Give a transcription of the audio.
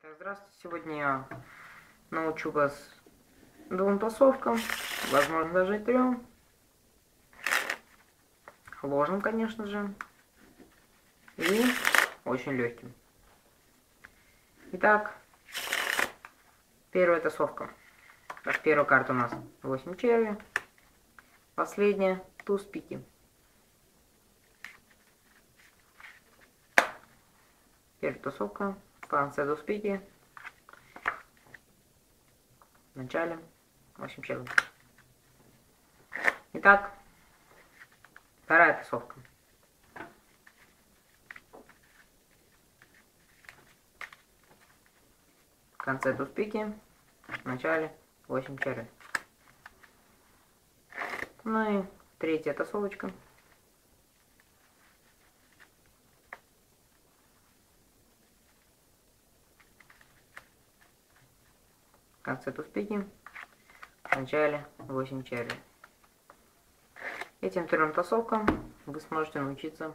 Так, здравствуйте. Сегодня я научу вас двум тасовкам, возможно даже и трем. Ложным, конечно же, и очень легким. Итак, первая тасовка. Так, первая карта у нас 8 черви, последняя туз пики. Первая тасовка, в конце туз пики, в начале 8 червей. Итак, вторая тасовка. В конце туз пики, в начале 8 червей. Ну и третья тасовочка. В конце туз пики, в начале 8 червей. Этим трем тасовкам вы сможете научиться